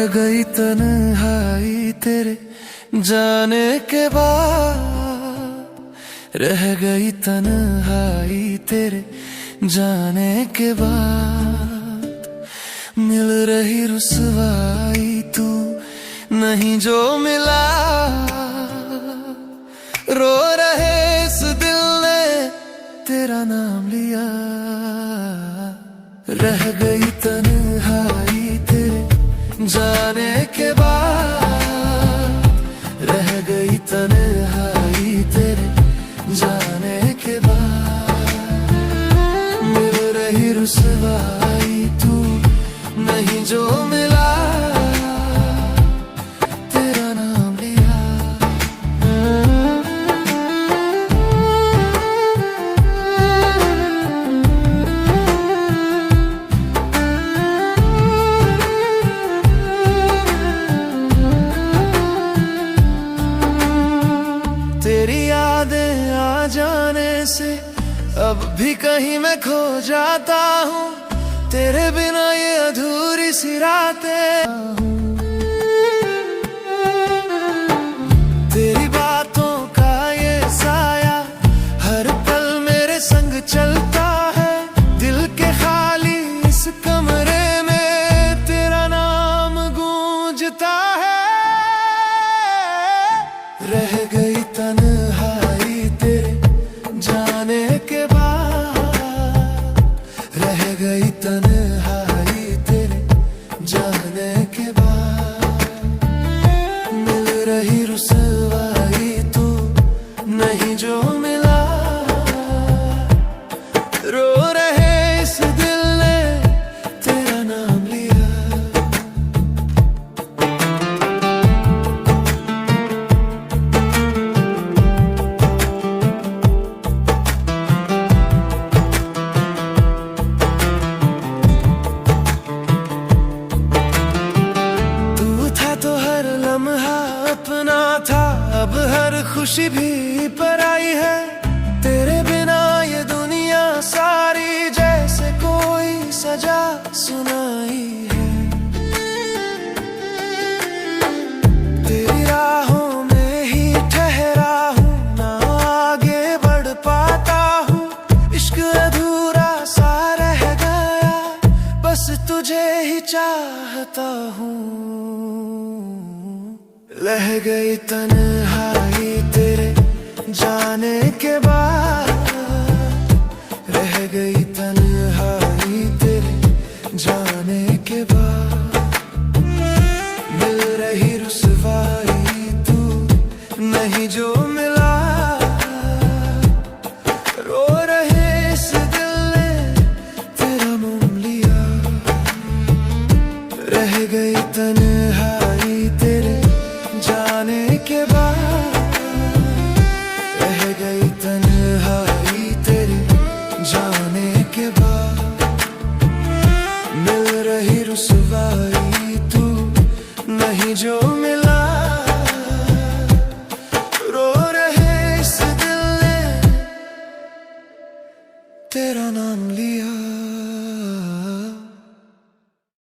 गई तन्हाई तेरे जाने के बाद, रह गई तन्हाई तेरे जाने के बाद। मिल रही रुसवाई तू नहीं जो मिला, रो रहे इस दिल ने तेरा नाम लिया। रह गई तन्हाई तेरे जाने के बाद, रह गई तन्हाई तेरे जाने के बाद। मिल रही रुसवाई तू नहीं जो मिला, तेरा नाम लिया। तेरी यादें आ जाने से अब भी कहीं मैं खो जाता हूँ, तेरे बिना ये अधूरी सी रातें। तेरी बातों का ये साया हर पल मेरे संग चलता है, दिल के खाली इस कमरे में तेरा नाम गूंजता है। रह गई तन्हाई तेरे जाने के बाद, रह गई तन्हाई तेरे जाने के बाद। मिल रही रुसवाई तू नहीं जो मिला, रो रहे इस दिल ने तेरा नाम लिया। अपना था अब हर खुशी भी पराई है, तेरे बिना ये दुनिया सारी जैसे कोई सजा सुनाई है। तेरी राहों में ही ठहरा हूँ, ना आगे बढ़ पाता हूँ। इश्क अधूरा सा रह गया, बस तुझे ही चाहता हूँ। रह गई तन्हाई तेरे जाने के बाद, रह गई तन्हाई तेरे जाने के बाद। मिल रही रुसवाई तू नहीं जो मिला, रो रहे इस दिल ने तेरा नाम लिया। रह गई तन्हाई तेरे जाने के बाद, रह गई तन्हाई तेरे जाने के बाद। मिल रही रुसवाई तू नहीं जो मिला, रो रहे इस दिल ने तेरा नाम लिया।